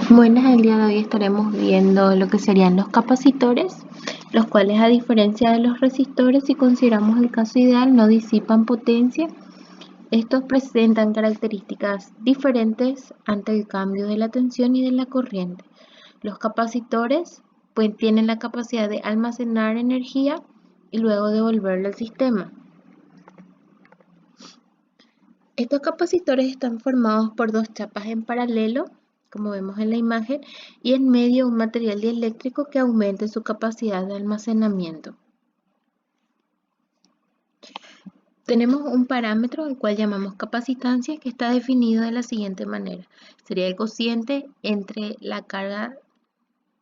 Buenas, el día de hoy estaremos viendo lo que serían los capacitores, los cuales, a diferencia de los resistores, si consideramos el caso ideal, no disipan potencia. Estos presentan características diferentes ante el cambio de la tensión y de la corriente. Los capacitores pues tienen la capacidad de almacenar energía y luego devolverla al sistema. Estos capacitores están formados por dos chapas en paralelo, como vemos en la imagen, y en medio un material dieléctrico que aumente su capacidad de almacenamiento. Tenemos un parámetro al cual llamamos capacitancia, que está definido de la siguiente manera. Sería el cociente entre la carga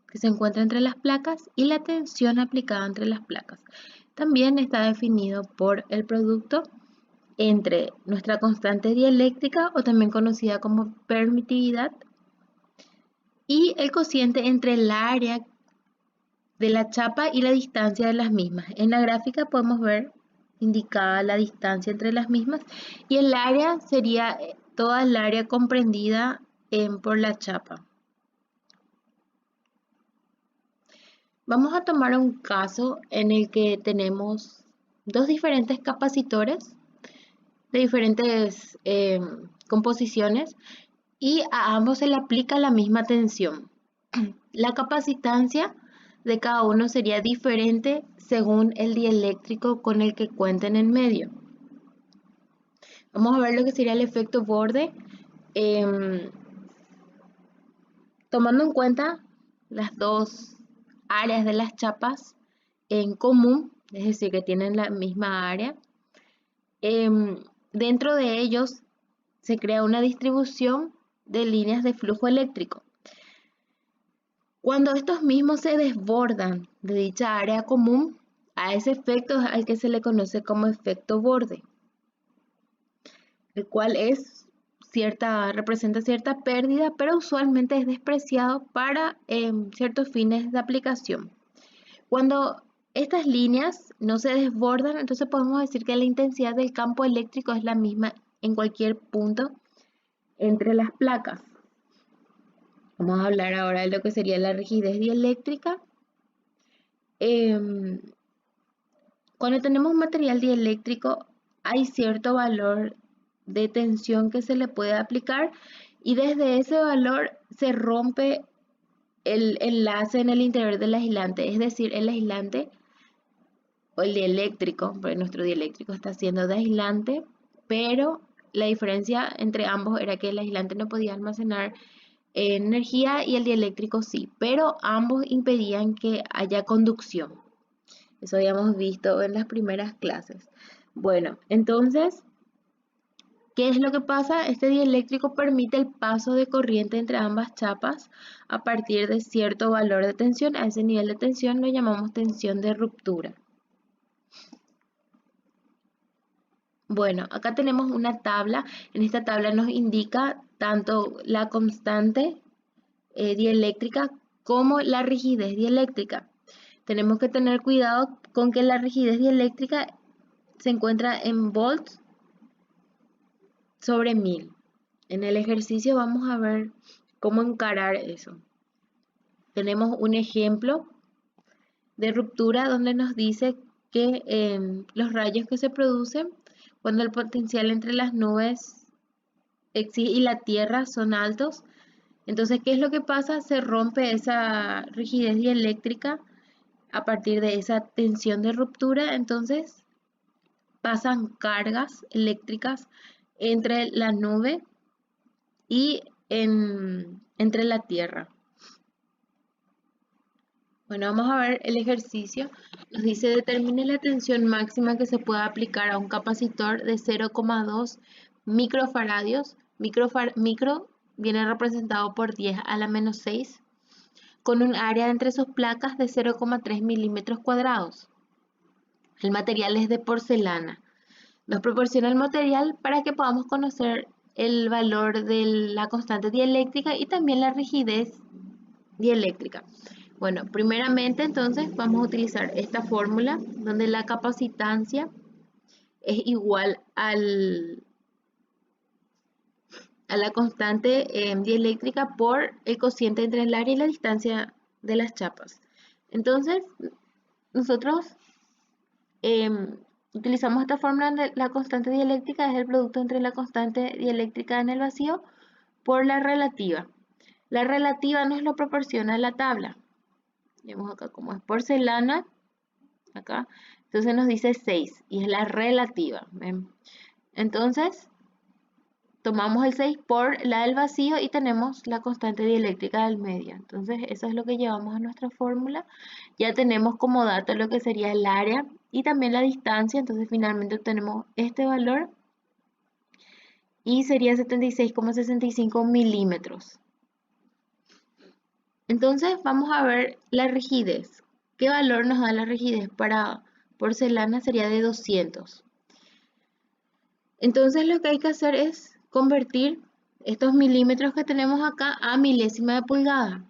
que se encuentra entre las placas y la tensión aplicada entre las placas. También está definido por el producto entre nuestra constante dieléctrica, o también conocida como permitividad, y el cociente entre el área de la chapa y la distancia de las mismas. En la gráfica podemos ver indicada la distancia entre las mismas, y el área sería toda el área comprendida por la chapa. Vamos a tomar un caso en el que tenemos dos diferentes capacitores de diferentes composiciones, y a ambos se le aplica la misma tensión. La capacitancia de cada uno sería diferente según el dieléctrico con el que cuenten en medio. Vamos a ver lo que sería el efecto borde, tomando en cuenta las dos áreas de las chapas en común, es decir, que tienen la misma área. Dentro de ellos se crea una distribución de líneas de flujo eléctrico. Cuando estos mismos se desbordan de dicha área común, a ese efecto es al que se le conoce como efecto borde, el cual representa cierta pérdida, pero usualmente es despreciado para ciertos fines de aplicación. Cuando estas líneas no se desbordan, entonces podemos decir que la intensidad del campo eléctrico es la misma en cualquier punto entre las placas. Vamos a hablar ahora de lo que sería la rigidez dieléctrica. Cuando tenemos un material dieléctrico, hay cierto valor de tensión que se le puede aplicar, y desde ese valor se rompe el enlace en el interior del aislante. Es decir, el aislante o el dieléctrico, porque nuestro dieléctrico está haciendo de aislante, pero la diferencia entre ambos era que el aislante no podía almacenar energía y el dieléctrico sí, pero ambos impedían que haya conducción. Eso habíamos visto en las primeras clases. Bueno, entonces, ¿qué es lo que pasa? Este dieléctrico permite el paso de corriente entre ambas chapas a partir de cierto valor de tensión. A ese nivel de tensión lo llamamos tensión de ruptura. Bueno, acá tenemos una tabla. En esta tabla nos indica tanto la constante dieléctrica como la rigidez dieléctrica. Tenemos que tener cuidado con que la rigidez dieléctrica se encuentra en volts sobre 1000. En el ejercicio vamos a ver cómo encarar eso. Tenemos un ejemplo de ruptura donde nos dice que los rayos que se producen cuando el potencial entre las nubes y la Tierra son altos. Entonces, ¿qué es lo que pasa? Se rompe esa rigidez dieléctrica a partir de esa tensión de ruptura. Entonces pasan cargas eléctricas entre la nube y entre la Tierra. Bueno, vamos a ver el ejercicio. Nos dice: determine la tensión máxima que se puede aplicar a un capacitor de 0,2 microfaradios. Micro viene representado por 10 a la menos 6, con un área entre sus placas de 0,3 milímetros cuadrados. El material es de porcelana. Nos proporciona el material para que podamos conocer el valor de la constante dieléctrica y también la rigidez dieléctrica. Bueno, primeramente entonces vamos a utilizar esta fórmula donde la capacitancia es igual al a la constante dieléctrica por el cociente entre el área y la distancia de las chapas. Entonces, nosotros utilizamos esta fórmula donde la constante dieléctrica es el producto entre la constante dieléctrica en el vacío por la relativa. La relativa nos lo proporciona la tabla. Vemos acá como es porcelana, acá, entonces nos dice 6 y es la relativa. ¿Ven? Entonces, tomamos el 6 por la del vacío y tenemos la constante dieléctrica del medio. Entonces, eso es lo que llevamos a nuestra fórmula. Ya tenemos como dato lo que sería el área y también la distancia. Entonces, finalmente obtenemos este valor y sería 76,65 milímetros. Entonces, vamos a ver la rigidez. ¿Qué valor nos da la rigidez para porcelana? Sería de 200. Entonces, lo que hay que hacer es convertir estos milímetros que tenemos acá a milésima de pulgada.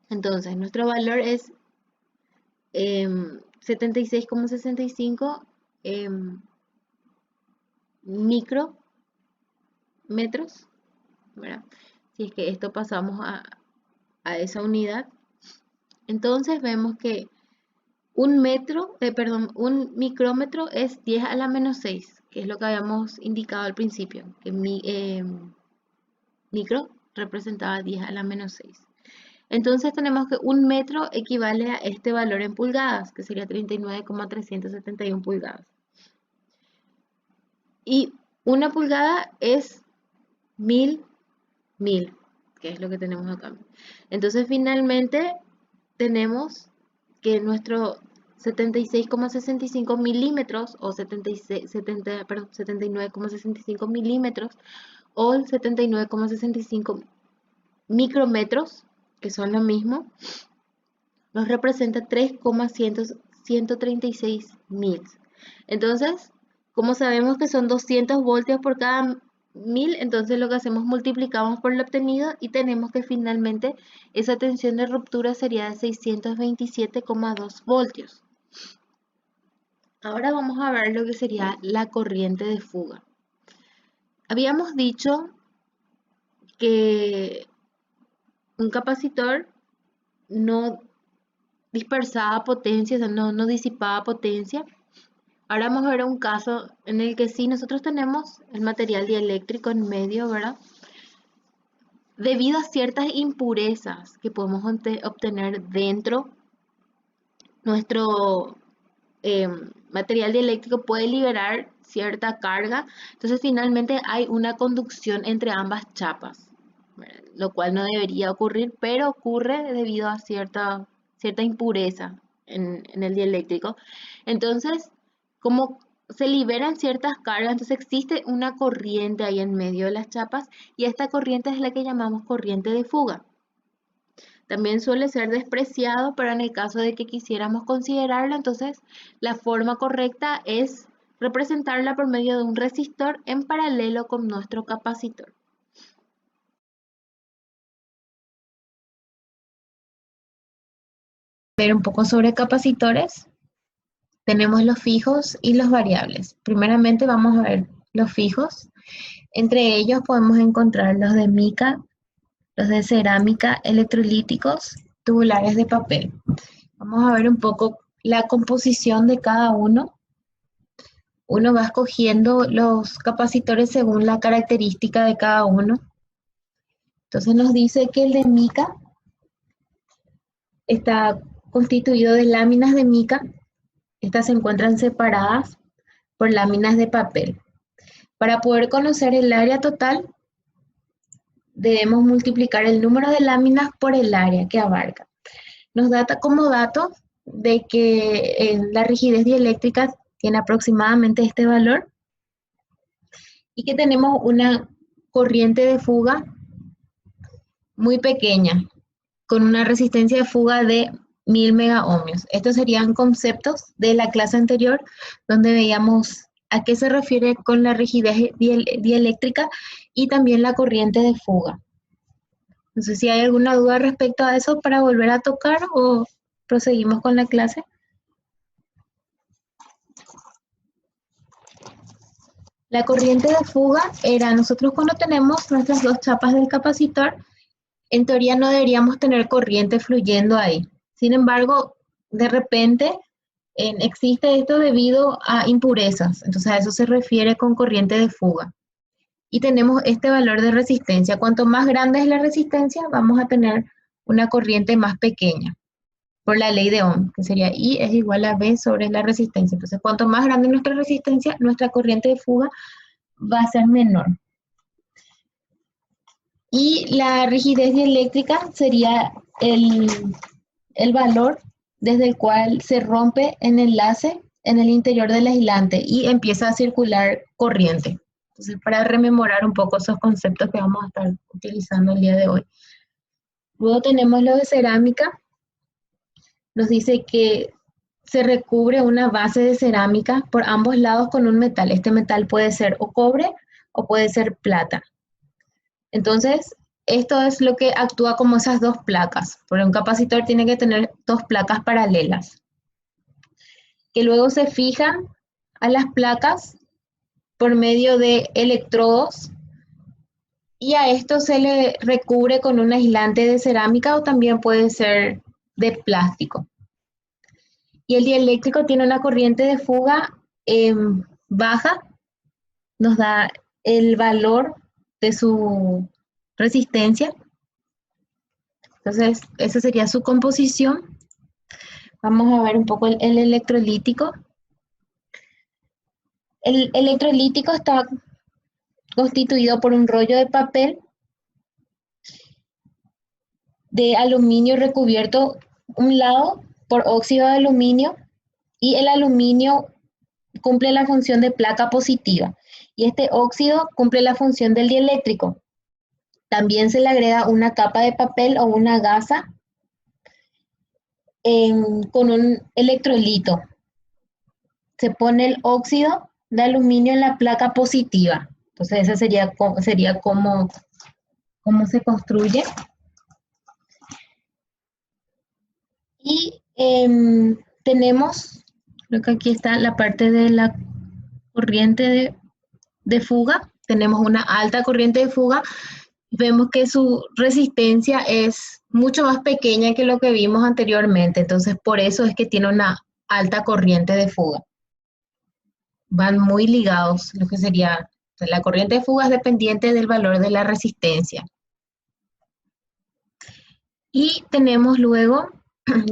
Entonces, nuestro valor es 76,65 micrómetros, ¿verdad? Si es que esto pasamos a esa unidad. Entonces, vemos que un micrómetro es 10 a la menos 6, que es lo que habíamos indicado al principio, que micro representaba 10 a la menos 6. Entonces tenemos que un metro equivale a este valor en pulgadas, que sería 39,371 pulgadas. Y una pulgada es 1000, que es lo que tenemos acá. Entonces finalmente tenemos que nuestro 76,65 milímetros o 79,65 milímetros o 79,65 micrómetros, que son lo mismo, nos representa 3,136 mil. Entonces, como sabemos que son 200 voltios por cada 1000, entonces lo que hacemos multiplicamos por lo obtenido y tenemos que finalmente esa tensión de ruptura sería de 627,2 voltios. Ahora vamos a ver lo que sería la corriente de fuga. Habíamos dicho que un capacitor no dispersaba potencia, o sea, no disipaba potencia. Ahora vamos a ver un caso en el que sí nosotros tenemos el material dieléctrico en medio, ¿verdad? Debido a ciertas impurezas que podemos obtener dentro, nuestro material dieléctrico puede liberar cierta carga. Entonces finalmente hay una conducción entre ambas chapas, ¿verdad? Lo cual no debería ocurrir, pero ocurre debido a cierta impureza en el dieléctrico. Entonces, como se liberan ciertas cargas, entonces existe una corriente ahí en medio de las chapas y esta corriente es la que llamamos corriente de fuga. También suele ser despreciado, pero en el caso de que quisiéramos considerarlo, entonces la forma correcta es representarla por medio de un resistor en paralelo con nuestro capacitor. Ver un poco sobre capacitores. Tenemos los fijos y los variables. Primeramente vamos a ver los fijos. Entre ellos podemos encontrar los de mica, los de cerámica, electrolíticos, tubulares de papel. Vamos a ver un poco la composición de cada uno. Uno va escogiendo los capacitores según la característica de cada uno. Entonces nos dice que el de mica está constituido de láminas de mica. Estas se encuentran separadas por láminas de papel. Para poder conocer el área total, debemos multiplicar el número de láminas por el área que abarca. Nos da como dato de que la rigidez dieléctrica tiene aproximadamente este valor y que tenemos una corriente de fuga muy pequeña, con una resistencia de fuga de 1000 megaohmios. Estos serían conceptos de la clase anterior, donde veíamos a qué se refiere con la rigidez dieléctrica y también la corriente de fuga. No sé si hay alguna duda respecto a eso para volver a tocar o proseguimos con la clase. La corriente de fuga era, nosotros cuando tenemos nuestras dos chapas del capacitor, en teoría no deberíamos tener corriente fluyendo ahí. Sin embargo, de repente existe esto debido a impurezas. Entonces a eso se refiere con corriente de fuga. Y tenemos este valor de resistencia. Cuanto más grande es la resistencia, vamos a tener una corriente más pequeña, por la ley de Ohm, que sería I es igual a V sobre la resistencia. Entonces, cuanto más grande nuestra resistencia, nuestra corriente de fuga va a ser menor. Y la rigidez dieléctrica sería el valor desde el cual se rompe el enlace en el interior del aislante y empieza a circular corriente. Entonces, para rememorar un poco esos conceptos que vamos a estar utilizando el día de hoy. Luego tenemos lo de cerámica. Nos dice que se recubre una base de cerámica por ambos lados con un metal. Este metal puede ser o cobre o puede ser plata. Entonces, esto es lo que actúa como esas dos placas. Porque un capacitor tiene que tener dos placas paralelas, que luego se fijan a las placas por medio de electrodos y a esto se le recubre con un aislante de cerámica o también puede ser de plástico. Y el dieléctrico tiene una corriente de fuga baja, nos da el valor de su resistencia. Entonces, esa sería su composición. Vamos a ver un poco el electrolítico. El electrolítico está constituido por un rollo de papel de aluminio recubierto un lado por óxido de aluminio y el aluminio cumple la función de placa positiva y este óxido cumple la función del dieléctrico. También se le agrega una capa de papel o una gasa con un electrolito. Se pone el óxido de aluminio en la placa positiva. Entonces ese sería como se construye. Y tenemos, creo que aquí está la parte de la corriente de fuga. Tenemos una alta corriente de fuga. Vemos que su resistencia es mucho más pequeña que lo que vimos anteriormente. Entonces, por eso es que tiene una alta corriente de fuga. Van muy ligados, lo que sería, la corriente de fuga es dependiente del valor de la resistencia. Y tenemos luego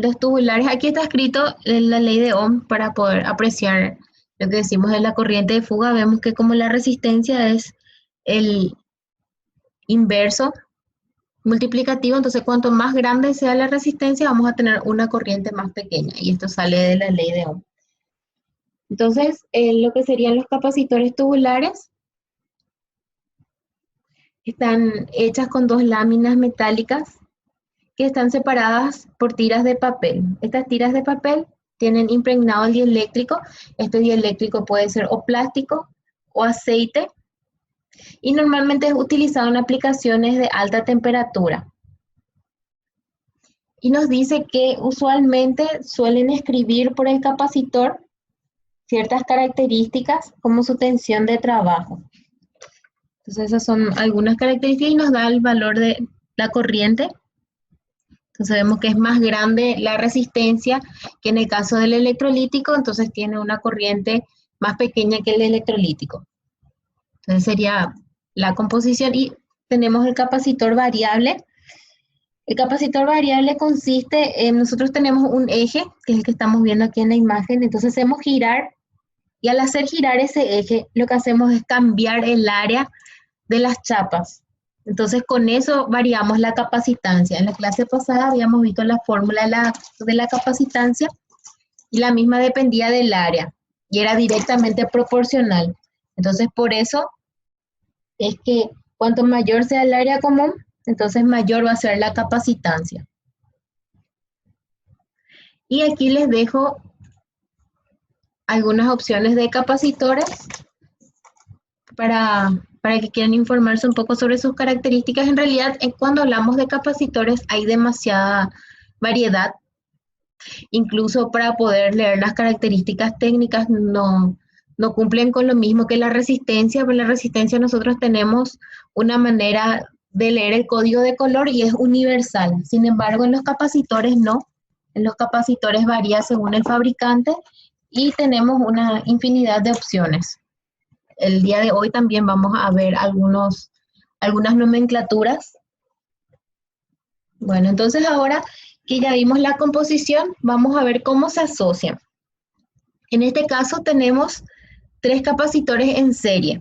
los tubulares. Aquí está escrito la ley de Ohm para poder apreciar lo que decimos de la corriente de fuga. Vemos que como la resistencia es el inverso multiplicativo, entonces cuanto más grande sea la resistencia, vamos a tener una corriente más pequeña. Y esto sale de la ley de Ohm. Entonces, lo que serían los capacitores tubulares están hechas con dos láminas metálicas que están separadas por tiras de papel. Estas tiras de papel tienen impregnado el dieléctrico. Este dieléctrico puede ser o plástico o aceite y normalmente es utilizado en aplicaciones de alta temperatura. Y nos dice que usualmente suelen escribir por el capacitor ciertas características como su tensión de trabajo. Entonces esas son algunas características y nos da el valor de la corriente. Entonces vemos que es más grande la resistencia que en el caso del electrolítico, entonces tiene una corriente más pequeña que el electrolítico. Entonces sería la composición y tenemos el capacitor variable. El capacitor variable consiste en, nosotros tenemos un eje, que es el que estamos viendo aquí en la imagen, entonces hacemos girar y al hacer girar ese eje lo que hacemos es cambiar el área de las chapas. Entonces con eso variamos la capacitancia. En la clase pasada habíamos visto la fórmula de la capacitancia y la misma dependía del área y era directamente proporcional. Entonces por eso es que cuanto mayor sea el área común, entonces mayor va a ser la capacitancia. Y aquí les dejo algunas opciones de capacitores para que quieran informarse un poco sobre sus características. En realidad, cuando hablamos de capacitores hay demasiada variedad. Incluso para poder leer las características técnicas no no cumplen con lo mismo que la resistencia, pero la resistencia nosotros tenemos una manera de leer el código de color y es universal. Sin embargo, en los capacitores no. En los capacitores varía según el fabricante y tenemos una infinidad de opciones. El día de hoy también vamos a ver algunas nomenclaturas. Bueno, entonces ahora que ya vimos la composición, vamos a ver cómo se asocian. En este caso tenemos 3 capacitores en serie.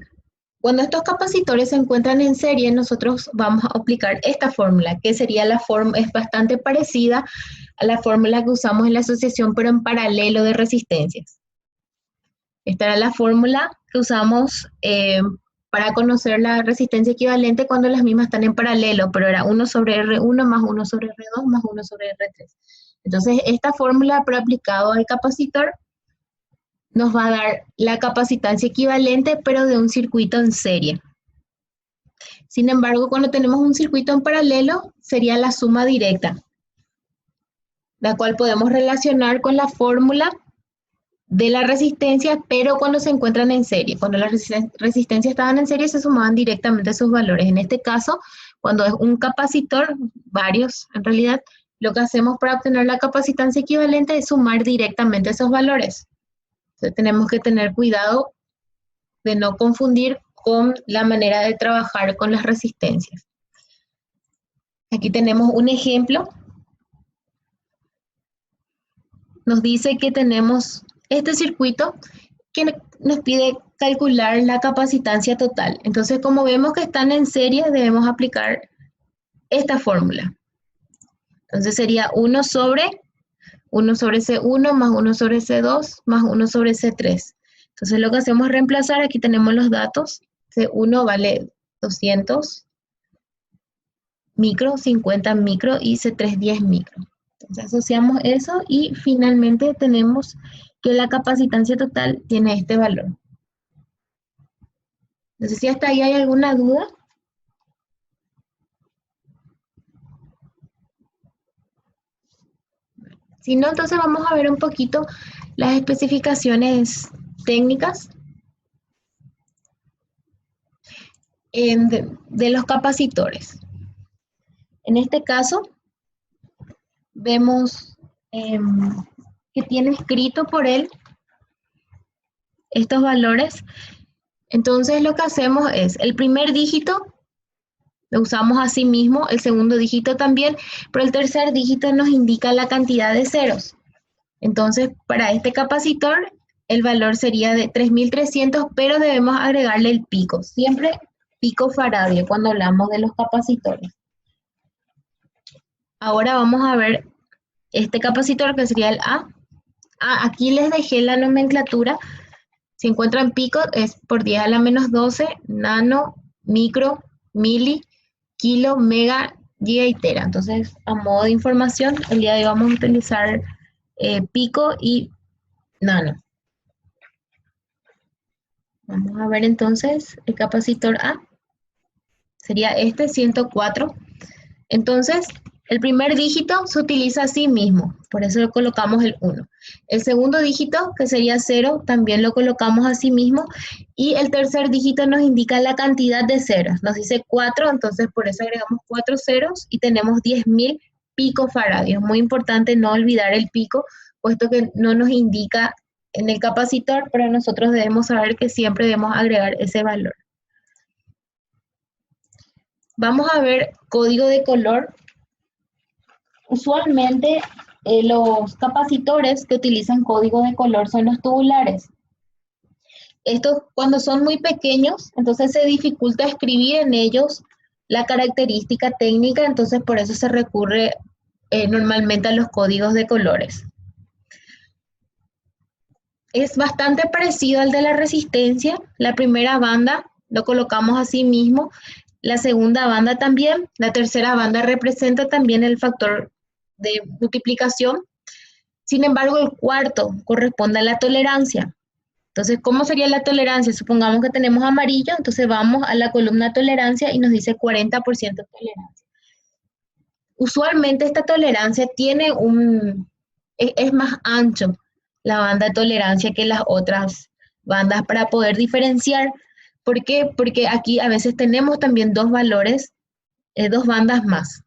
Cuando estos capacitores se encuentran en serie, nosotros vamos a aplicar esta fórmula, que sería es bastante parecida a la fórmula que usamos en la asociación, pero en paralelo de resistencias. Esta era la fórmula que usamos para conocer la resistencia equivalente cuando las mismas están en paralelo, pero era 1 sobre R1 más 1 sobre R2 más 1 sobre R3. Entonces, esta fórmula, pero aplicado al capacitor, nos va a dar la capacitancia equivalente, pero de un circuito en serie. Sin embargo, cuando tenemos un circuito en paralelo, sería la suma directa, la cual podemos relacionar con la fórmula de la resistencia, pero cuando se encuentran en serie. Cuando las resistencias estaban en serie, se sumaban directamente sus valores. En este caso, cuando es un capacitor, varios en realidad, lo que hacemos para obtener la capacitancia equivalente es sumar directamente esos valores. Entonces, tenemos que tener cuidado de no confundir con la manera de trabajar con las resistencias. Aquí tenemos un ejemplo. Nos dice que tenemos este circuito que nos pide calcular la capacitancia total. Entonces, como vemos que están en serie, debemos aplicar esta fórmula. Entonces sería 1 sobre C1 más 1 sobre C2 más 1 sobre C3. Entonces lo que hacemos es reemplazar, aquí tenemos los datos, C1 vale 200 micro, 50 micro y C3 10 micro. Entonces asociamos eso y finalmente tenemos que la capacitancia total tiene este valor. No sé si hasta ahí hay alguna duda. Si no, entonces vamos a ver un poquito las especificaciones técnicas de los capacitores. En este caso, vemos que tiene escrito por él estos valores. Entonces lo que hacemos es, el primer dígito lo usamos así mismo, el segundo dígito también, pero el tercer dígito nos indica la cantidad de ceros. Entonces, para este capacitor, el valor sería de 3300, pero debemos agregarle el pico, siempre pico faradio cuando hablamos de los capacitores. Ahora vamos a ver este capacitor que sería el A. Aquí les dejé la nomenclatura. Si encuentran pico es por 10 a la menos 12, nano, micro, mili, kilo, mega, giga y tera. Entonces, a modo de información, el día de hoy vamos a utilizar pico y nano. Vamos a ver entonces el capacitor A. Sería este 104. Entonces, el primer dígito se utiliza así mismo, por eso le colocamos el 1. El segundo dígito, que sería 0, también lo colocamos así mismo. Y el tercer dígito nos indica la cantidad de ceros. Nos dice 4, entonces por eso agregamos 4 ceros y tenemos 10.000 picofaradios. Muy importante no olvidar el pico, puesto que no nos indica en el capacitor, pero nosotros debemos saber que siempre debemos agregar ese valor. Vamos a ver código de color. Usualmente los capacitores que utilizan código de color son los tubulares. Estos cuando son muy pequeños, entonces se dificulta escribir en ellos la característica técnica, entonces por eso se recurre normalmente a los códigos de colores. Es bastante parecido al de la resistencia. La primera banda lo colocamos así mismo, la segunda banda también, la tercera banda representa también el factor de multiplicación. Sin embargo, el cuarto corresponde a la tolerancia. Entonces, ¿cómo sería la tolerancia? Supongamos que tenemos amarillo, entonces vamos a la columna tolerancia y nos dice 40% tolerancia. Usualmente esta tolerancia es más ancho la banda de tolerancia que las otras bandas para poder diferenciar. ¿Por qué? Porque aquí a veces tenemos también dos valores, dos bandas más.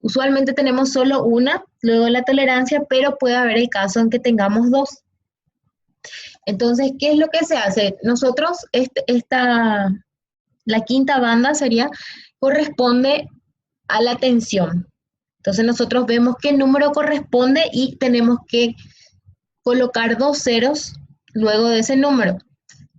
Usualmente tenemos solo una, luego la tolerancia, pero puede haber el caso en que tengamos dos. Entonces, ¿qué es lo que se hace? Nosotros, la quinta banda corresponde a la tensión. Entonces nosotros vemos qué número corresponde y tenemos que colocar dos ceros luego de ese número,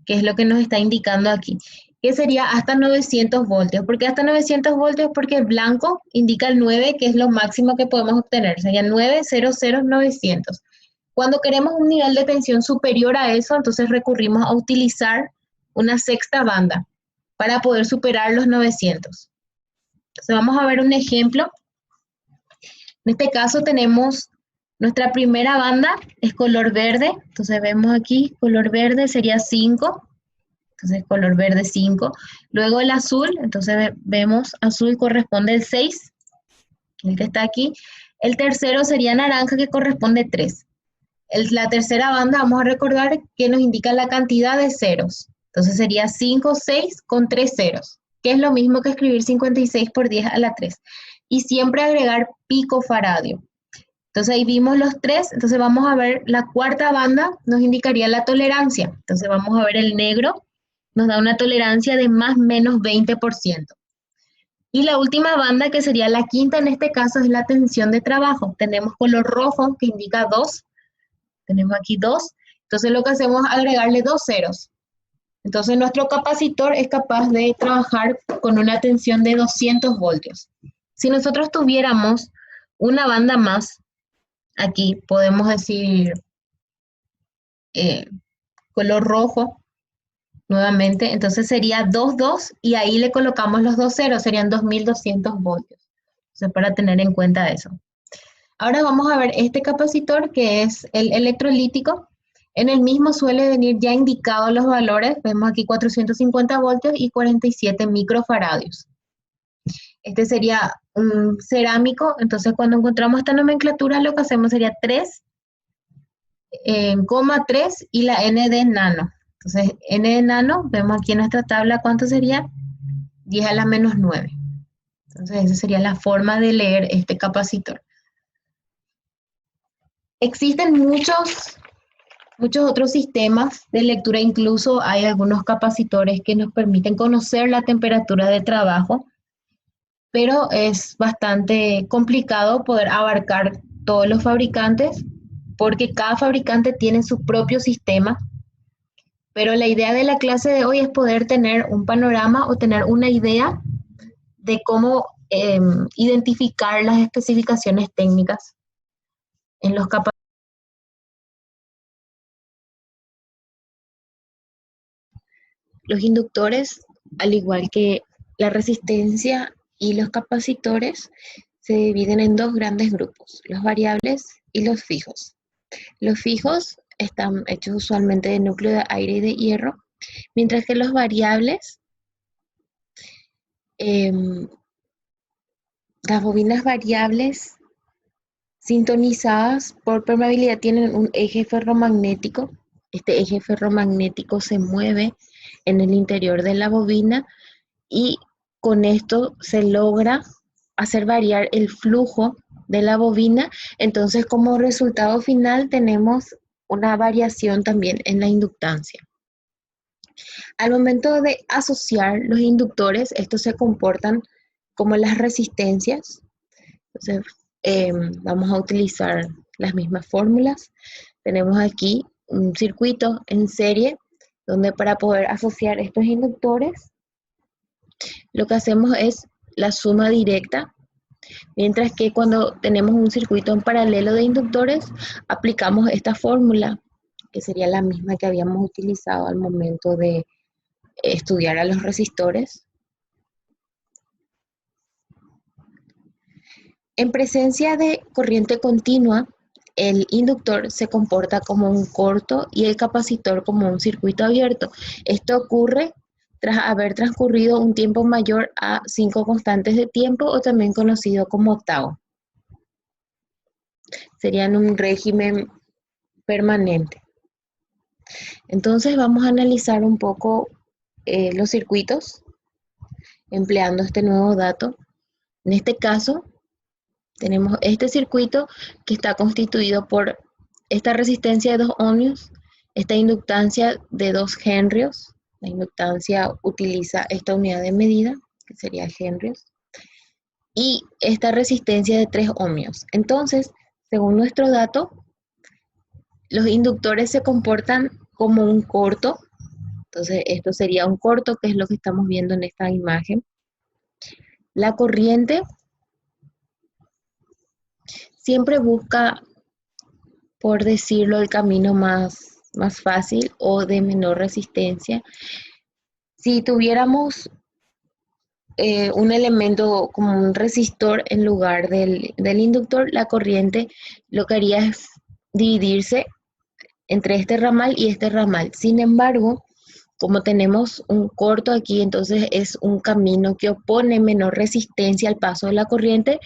que es lo que nos está indicando aquí, que sería hasta 900 voltios. ¿Por qué hasta 900 voltios? Porque el blanco indica el 9, que es lo máximo que podemos obtener, sería 900. Cuando queremos un nivel de tensión superior a eso, entonces recurrimos a utilizar una sexta banda para poder superar los 900. Entonces vamos a ver un ejemplo. En este caso tenemos nuestra primera banda, es color verde. Entonces vemos aquí, color verde sería 5. Entonces color verde 5. Luego el azul, entonces vemos azul corresponde al 6, el que está aquí. El tercero sería naranja, que corresponde 3. La tercera banda, vamos a recordar que nos indica la cantidad de ceros. Entonces sería 5, 6 con 3 ceros, que es lo mismo que escribir 56 por 10 a la 3. Y siempre agregar picofaradio. Entonces ahí vimos los 3, entonces vamos a ver la cuarta banda, nos indicaría la tolerancia. Entonces vamos a ver el negro, nos da una tolerancia de más o menos 20%. Y la última banda, que sería la quinta en este caso, es la tensión de trabajo. Tenemos color rojo, que indica 2. Tenemos aquí 2. Entonces lo que hacemos es agregarle 2 ceros. Entonces nuestro capacitor es capaz de trabajar con una tensión de 200 voltios. Si nosotros tuviéramos una banda más, aquí podemos decir color rojo, nuevamente, entonces sería 2, 2 y ahí le colocamos los 2 ceros, serían 2200 voltios. Entonces, para tener en cuenta eso. Ahora vamos a ver este capacitor, que es el electrolítico. En el mismo suele venir ya indicados los valores. Vemos aquí 450 voltios y 47 microfaradios. Este sería un cerámico. Entonces, cuando encontramos esta nomenclatura, lo que hacemos sería 3, coma 3 y la N de nano. Entonces, N de nano, vemos aquí en nuestra tabla cuánto sería, 10 a la menos 9. Entonces, esa sería la forma de leer este capacitor. Existen muchos otros sistemas de lectura, incluso hay algunos capacitores que nos permiten conocer la temperatura de trabajo, pero es bastante complicado poder abarcar todos los fabricantes, porque cada fabricante tiene su propio sistema. Pero la idea de la clase de hoy es poder tener un panorama o tener una idea de cómo identificar las especificaciones técnicas en los capacitores. Los inductores, al igual que la resistencia y los capacitores, se dividen en dos grandes grupos, los variables y los fijos. Los fijos están hechos usualmente de núcleo de aire y de hierro, mientras que los variables, las bobinas variables sintonizadas por permeabilidad tienen un eje ferromagnético. Este eje ferromagnético se mueve en el interior de la bobina y con esto se logra hacer variar el flujo de la bobina. Entonces, como resultado final tenemos una variación también en la inductancia. Al momento de asociar los inductores, estos se comportan como las resistencias. Entonces, vamos a utilizar las mismas fórmulas. Tenemos aquí un circuito en serie, donde para poder asociar estos inductores, lo que hacemos es la suma directa, mientras que cuando tenemos un circuito en paralelo de inductores, aplicamos esta fórmula, que sería la misma que habíamos utilizado al momento de estudiar a los resistores. En presencia de corriente continua, el inductor se comporta como un corto y el capacitor como un circuito abierto. Esto ocurre tras haber transcurrido un tiempo mayor a 5 constantes de tiempo, o también conocido como tau. Serían un régimen permanente. Entonces vamos a analizar un poco los circuitos empleando este nuevo dato. En este caso, tenemos este circuito que está constituido por esta resistencia de 2 ohmios, esta inductancia de 2 henrios. La inductancia utiliza esta unidad de medida, que sería henrios, y esta resistencia de 3 ohmios. Entonces, según nuestro dato, los inductores se comportan como un corto. Entonces, esto sería un corto, que es lo que estamos viendo en esta imagen. La corriente siempre busca, por decirlo, el camino más fácil o de menor resistencia. Si tuviéramos un elemento como un resistor en lugar del inductor, la corriente lo que haría es dividirse entre este ramal y este ramal. Sin embargo, como tenemos un corto aquí, entonces es un camino que opone menor resistencia al paso de la corriente,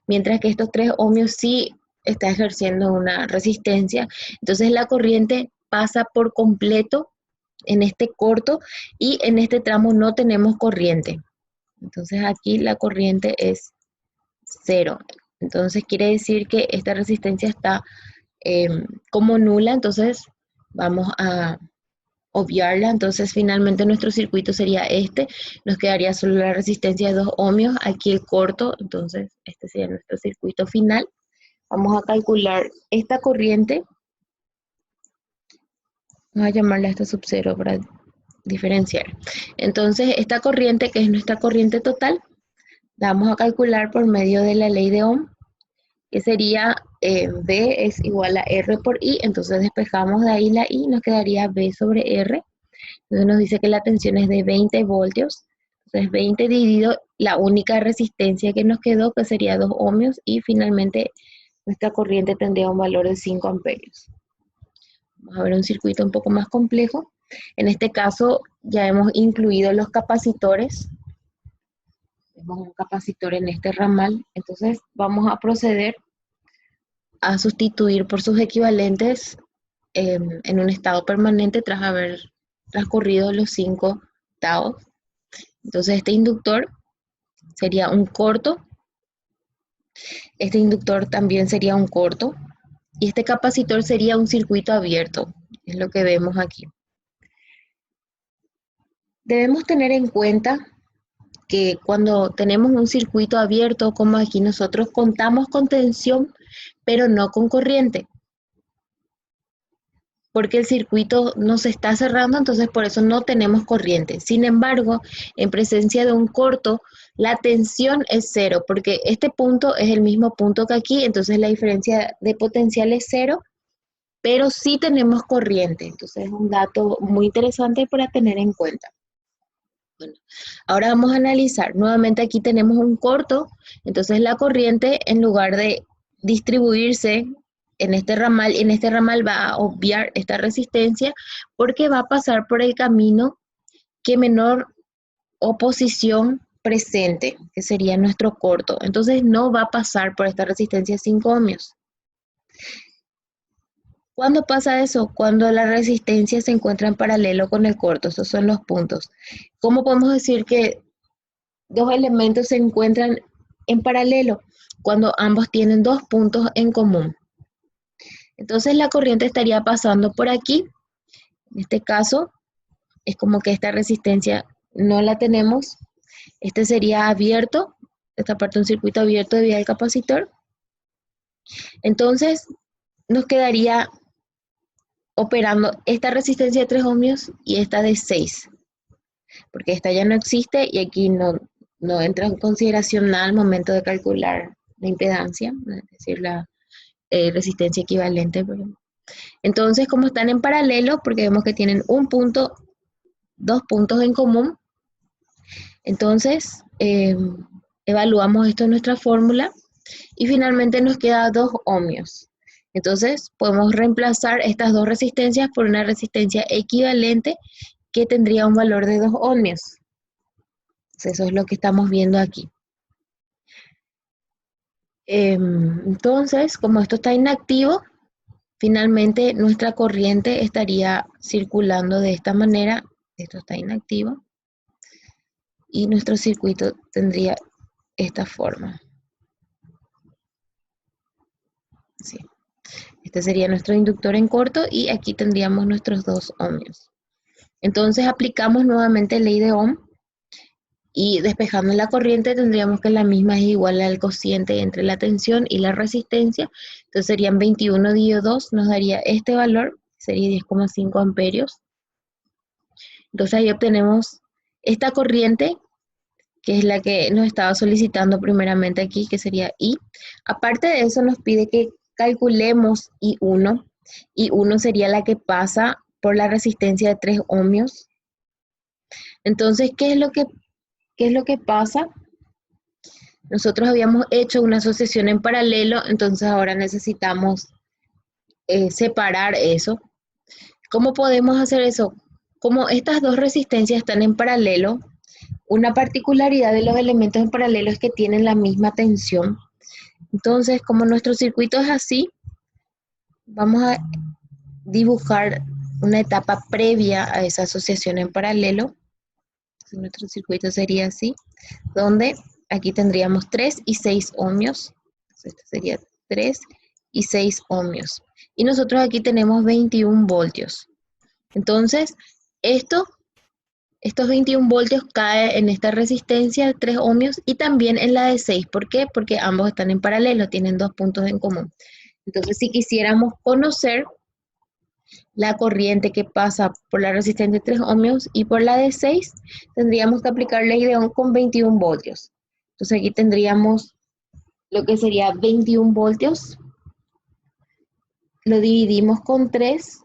mientras que estos 3 ohmios sí está ejerciendo una resistencia. Entonces la corriente pasa por completo en este corto y en este tramo no tenemos corriente. Entonces aquí la corriente es 0. Entonces quiere decir que esta resistencia está como nula, entonces vamos a obviarla. Entonces finalmente nuestro circuito sería este, nos quedaría solo la resistencia de 2 ohmios, aquí el corto, entonces este sería nuestro circuito final. Vamos a calcular esta corriente, vamos a llamarle a esta sub 0 para diferenciar. Entonces esta corriente, que es nuestra corriente total, la vamos a calcular por medio de la ley de Ohm, que sería V es igual a R por I, entonces despejamos de ahí la I, nos quedaría V sobre R. Entonces nos dice que la tensión es de 20 voltios, entonces 20 dividido la única resistencia que nos quedó, que sería 2 ohmios, y finalmente nuestra corriente tendría un valor de 5 amperios. Vamos a ver un circuito un poco más complejo. En este caso ya hemos incluido los capacitores. Tenemos un capacitor en este ramal, entonces vamos a proceder a sustituir por sus equivalentes en un estado permanente tras haber transcurrido los 5 taos. Entonces este inductor sería un corto, este inductor también sería un corto, y este capacitor sería un circuito abierto, es lo que vemos aquí. Debemos tener en cuenta que cuando tenemos un circuito abierto, como aquí, nosotros contamos con tensión, pero no con corriente, porque el circuito no se está cerrando, entonces por eso no tenemos corriente. Sin embargo, en presencia de un corto, la tensión es 0, porque este punto es el mismo punto que aquí, entonces la diferencia de potencial es 0, pero sí tenemos corriente. Entonces es un dato muy interesante para tener en cuenta. Bueno, ahora vamos a analizar. Nuevamente aquí tenemos un corto, entonces la corriente, en lugar de distribuirse en este ramal va a obviar esta resistencia porque va a pasar por el camino que menor oposición presente, que sería nuestro corto. Entonces no va a pasar por esta resistencia 5 ohmios. ¿Cuándo pasa eso? Cuando la resistencia se encuentra en paralelo con el corto. Esos son los puntos. ¿Cómo podemos decir que dos elementos se encuentran en paralelo? Cuando ambos tienen 2 puntos en común. Entonces la corriente estaría pasando por aquí. En este caso, es como que esta resistencia no la tenemos. Este sería abierto, esta parte de un circuito abierto de vía del capacitor. Entonces, nos quedaría operando esta resistencia de 3 ohmios y esta de 6, porque esta ya no existe y aquí no entra en consideración nada al momento de calcular la impedancia, es decir, la resistencia equivalente. Entonces, como están en paralelo, porque vemos que tienen un punto, 2 puntos en común, entonces evaluamos esto en nuestra fórmula y finalmente nos queda 2 ohmios. Entonces podemos reemplazar estas dos resistencias por una resistencia equivalente que tendría un valor de 2 ohmios. Entonces, eso es lo que estamos viendo aquí. Entonces, como esto está inactivo, finalmente nuestra corriente estaría circulando de esta manera. Esto está inactivo y nuestro circuito tendría esta forma. Sí. Este sería nuestro inductor en corto y aquí tendríamos nuestros 2 ohmios. Entonces aplicamos nuevamente ley de Ohm y despejando la corriente tendríamos que la misma es igual al cociente entre la tensión y la resistencia. Entonces serían 21 dividido 2, nos daría este valor, sería 10,5 amperios. Entonces ahí obtenemos esta corriente, que es la que nos estaba solicitando primeramente aquí, que sería I. Aparte de eso nos pide que calculemos I1. I1 sería la que pasa por la resistencia de 3 ohmios. Entonces, ¿qué es lo que pasa? Nosotros habíamos hecho una asociación en paralelo, entonces ahora necesitamos separar eso. ¿Cómo podemos hacer eso? Como estas dos resistencias están en paralelo, una particularidad de los elementos en paralelo es que tienen la misma tensión. Entonces, como nuestro circuito es así, vamos a dibujar una etapa previa a esa asociación en paralelo. Entonces, nuestro circuito sería así, donde aquí tendríamos 3 y 6 ohmios. Entonces, este sería 3 y 6 ohmios. Y nosotros aquí tenemos 21 voltios. Entonces, estos 21 voltios caen en esta resistencia de 3 ohmios y también en la de 6. ¿Por qué? Porque ambos están en paralelo, tienen 2 puntos en común. Entonces, si quisiéramos conocer la corriente que pasa por la resistencia de 3 ohmios y por la de 6, tendríamos que aplicar ley de Ohm con 21 voltios. Entonces aquí tendríamos lo que sería 21 voltios, lo dividimos con 3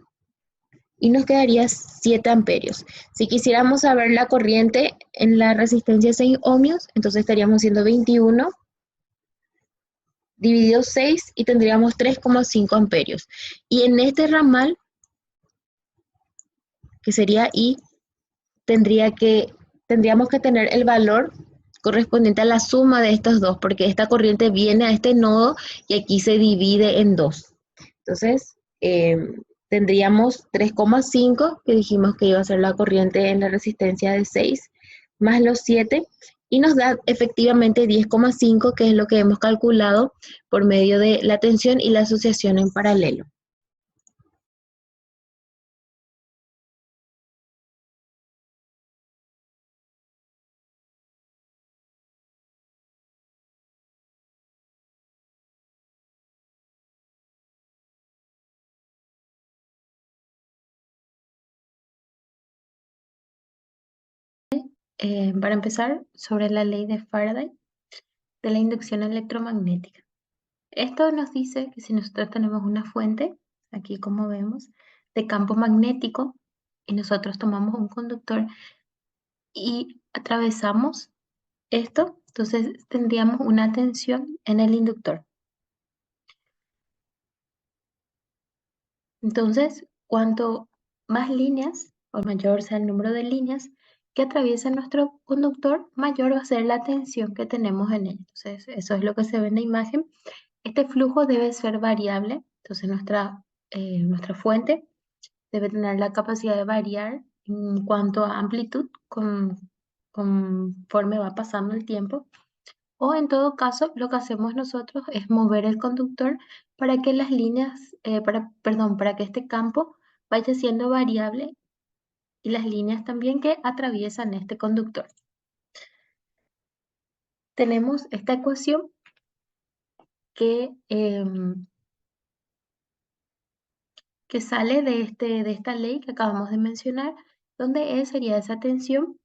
y nos quedaría 7 amperios. Si quisiéramos saber la corriente en la resistencia de 6 ohmios, entonces estaríamos haciendo 21 dividido 6 y tendríamos 3,5 amperios. Y en este ramal, que sería I, tendríamos que tener el valor correspondiente a la suma de estos dos, porque esta corriente viene a este nodo y aquí se divide en dos. Entonces, tendríamos 3,5, que dijimos que iba a ser la corriente en la resistencia de 6, más los 7, y nos da efectivamente 10,5, que es lo que hemos calculado por medio de la tensión y la asociación en paralelo. Para empezar, sobre la ley de Faraday de la inducción electromagnética. Esto nos dice que si nosotros tenemos una fuente, aquí como vemos, de campo magnético, y nosotros tomamos un conductor y atravesamos esto, entonces tendríamos una tensión en el inductor. Entonces, cuanto más líneas, o mayor sea el número de líneas que atraviesa nuestro conductor, mayor va a ser la tensión que tenemos en él. Entonces, eso es lo que se ve en la imagen. Este flujo debe ser variable, entonces nuestra fuente debe tener la capacidad de variar en cuanto a amplitud conforme va pasando el tiempo. O en todo caso, lo que hacemos nosotros es mover el conductor para que las líneas, para que este campo vaya siendo variable y las líneas también que atraviesan este conductor. Tenemos esta ecuación que sale de esta ley que acabamos de mencionar, donde E sería esa tensión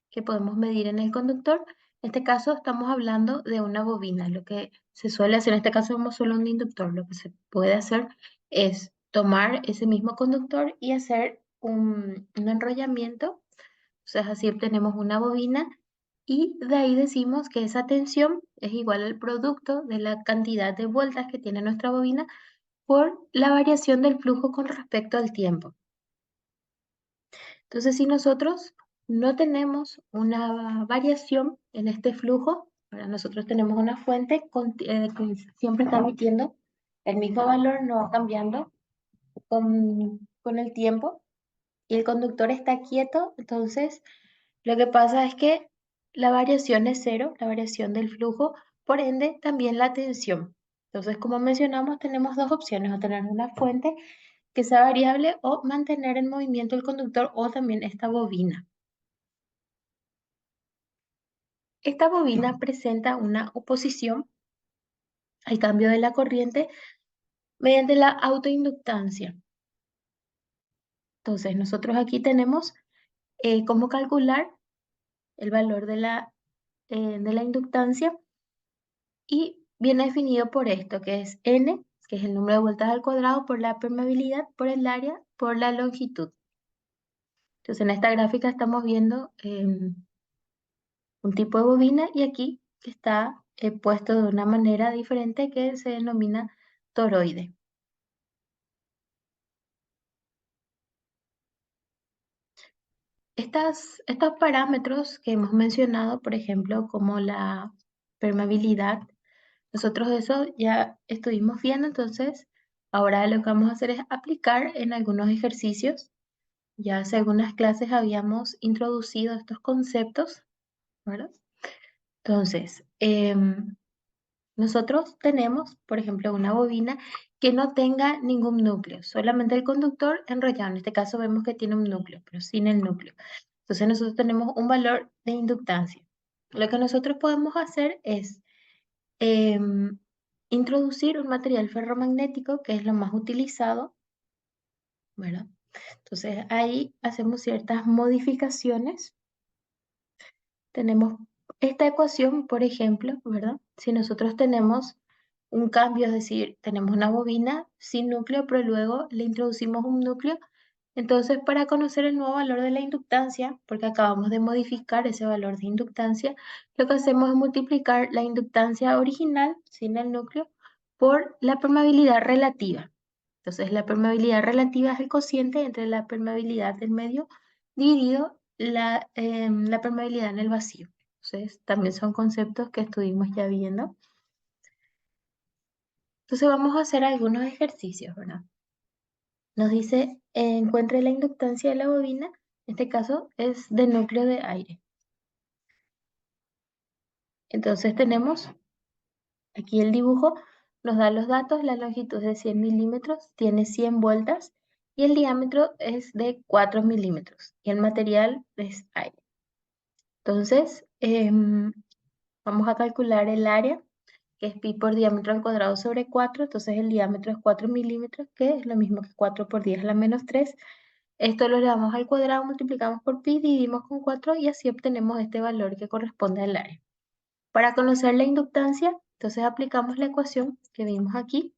que podemos medir en el conductor. En este caso estamos hablando de una bobina. Lo que se suele hacer, en este caso como solo un inductor, lo que se puede hacer es tomar ese mismo conductor y hacer un enrollamiento. O sea, así obtenemos una bobina y de ahí decimos que esa tensión es igual al producto de la cantidad de vueltas que tiene nuestra bobina por la variación del flujo con respecto al tiempo. Entonces, si nosotros no tenemos una variación en este flujo, ahora nosotros tenemos una fuente que siempre está emitiendo el mismo valor, no va cambiando, con el tiempo y el conductor está quieto, entonces lo que pasa es que la variación es cero, la variación del flujo, por ende también la tensión. Entonces, como mencionamos, tenemos dos opciones, o tener una fuente que sea variable o mantener en movimiento el conductor o también esta bobina. Esta bobina presenta una oposición al cambio de la corriente mediante la autoinductancia. Entonces, nosotros aquí tenemos cómo calcular el valor de la inductancia y viene definido por esto, que es N, que es el número de vueltas al cuadrado, por la permeabilidad, por el área, por la longitud. Entonces, en esta gráfica estamos viendo un tipo de bobina y aquí está puesto de una manera diferente que se denomina toroide. Estos parámetros que hemos mencionado, por ejemplo, como la permeabilidad, nosotros eso ya estuvimos viendo, entonces ahora lo que vamos a hacer es aplicar en algunos ejercicios. Ya hace algunas clases habíamos introducido estos conceptos, ¿verdad? Entonces, nosotros tenemos, por ejemplo, una bobina que no tenga ningún núcleo, solamente el conductor enrollado. En este caso vemos que tiene un núcleo, pero sin el núcleo. Entonces nosotros tenemos un valor de inductancia. Lo que nosotros podemos hacer es em, introducir un material ferromagnético, que es lo más utilizado, ¿verdad? Entonces ahí hacemos ciertas modificaciones. Tenemos esta ecuación, por ejemplo, ¿verdad? Si nosotros tenemos un cambio, es decir, tenemos una bobina sin núcleo, pero luego le introducimos un núcleo, entonces para conocer el nuevo valor de la inductancia, porque acabamos de modificar ese valor de inductancia, lo que hacemos es multiplicar la inductancia original sin el núcleo por la permeabilidad relativa. Entonces, la permeabilidad relativa es el cociente entre la permeabilidad del medio dividido la permeabilidad en el vacío. Entonces, también son conceptos que estuvimos ya viendo. Entonces, vamos a hacer algunos ejercicios, ¿verdad? Nos dice, encuentre la inductancia de la bobina. En este caso es de núcleo de aire. Entonces, tenemos aquí el dibujo, nos da los datos, la longitud es de 100 milímetros, tiene 100 vueltas y el diámetro es de 4 milímetros y el material es aire. Entonces, vamos a calcular el área, que es pi por diámetro al cuadrado sobre 4, entonces el diámetro es 4 milímetros, que es lo mismo que 4 por 10 a la menos 3. Esto lo elevamos al cuadrado, multiplicamos por pi, dividimos con 4 y así obtenemos este valor que corresponde al área. Para conocer la inductancia, entonces aplicamos la ecuación que vimos aquí.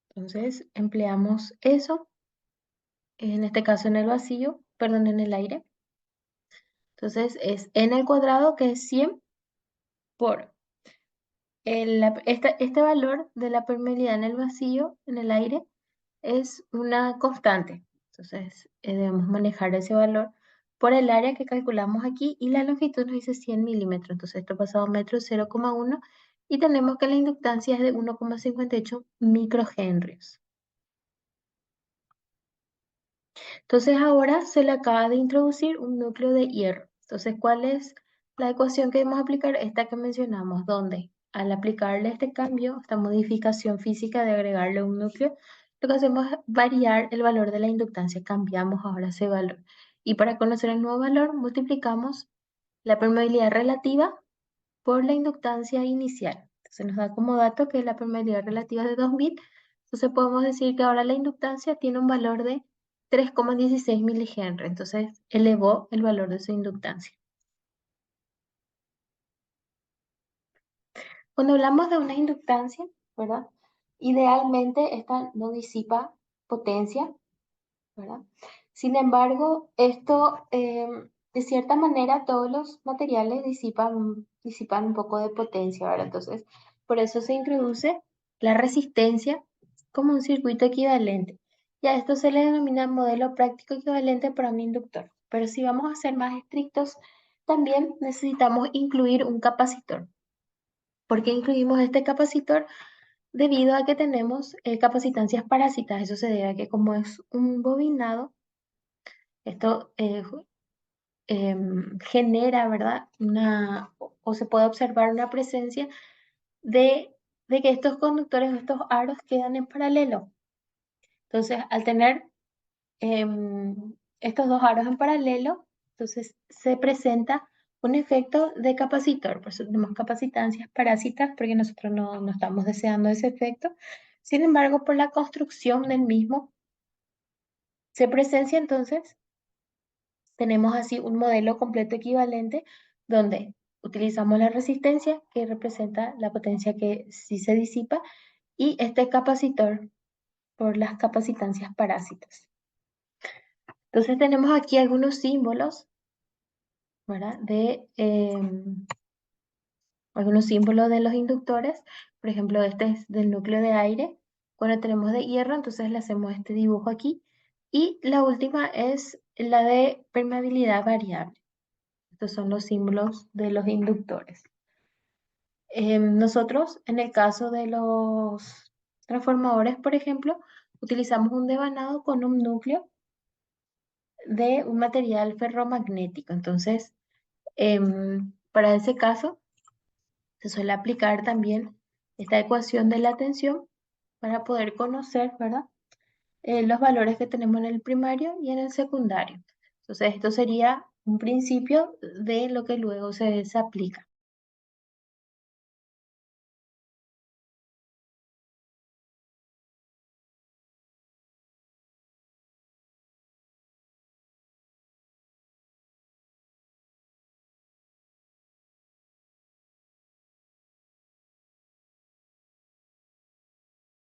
Entonces empleamos eso, en este caso en el vacío, perdón, en el aire. Entonces es n al cuadrado, que es 100 por este valor de la permeabilidad en el vacío, en el aire, es una constante. Entonces debemos manejar ese valor por el área que calculamos aquí y la longitud nos dice 100 milímetros. Entonces esto pasado a metros 0,1 y tenemos que la inductancia es de 1,58 microhenrios. Entonces ahora se le acaba de introducir un núcleo de hierro. Entonces, ¿cuál es la ecuación que debemos aplicar? Esta que mencionamos, donde al aplicarle este cambio, esta modificación física de agregarle un núcleo, lo que hacemos es variar el valor de la inductancia, cambiamos ahora ese valor. Y para conocer el nuevo valor, multiplicamos la permeabilidad relativa por la inductancia inicial. Entonces nos da como dato que la permeabilidad relativa es de 2000. Entonces podemos decir que ahora la inductancia tiene un valor de 3,16 milihenry. Entonces elevó el valor de su inductancia. Cuando hablamos de una inductancia, ¿verdad? Idealmente esta no disipa potencia, ¿verdad? Sin embargo, esto, de cierta manera, todos los materiales disipan un poco de potencia, ¿verdad? Entonces, por eso se introduce la resistencia como un circuito equivalente. Y a esto se le denomina modelo práctico equivalente para un inductor. Pero si vamos a ser más estrictos, también necesitamos incluir un capacitor. ¿Por qué incluimos este capacitor? debido a que tenemos capacitancias parásitas. Eso se debe a que como es un bobinado, esto genera, ¿verdad? O se puede observar una presencia de, de que estos conductores o estos aros quedan en paralelo. Entonces, al tener estos dos aros en paralelo, entonces se presenta un efecto de capacitor. Por eso tenemos capacitancias parásitas, porque nosotros no estamos deseando ese efecto. Sin embargo, por la construcción del mismo, se presencia entonces, tenemos así un modelo completo equivalente donde utilizamos la resistencia que representa la potencia que sí se disipa y este capacitor por las capacitancias parásitas. Entonces tenemos aquí algunos símbolos, ¿verdad? Algunos símbolos de los inductores. Por ejemplo, este es del núcleo de aire. Cuando tenemos de hierro, entonces le hacemos este dibujo aquí. Y la última es la de permeabilidad variable. Estos son los símbolos de los inductores. Nosotros, en el caso de los transformadores, por ejemplo, utilizamos un devanado con un núcleo de un material ferromagnético. Entonces, para ese caso, se suele aplicar también esta ecuación de la tensión para poder conocer, ¿verdad? Los valores que tenemos en el primario y en el secundario. Entonces, esto sería un principio de lo que luego se aplica.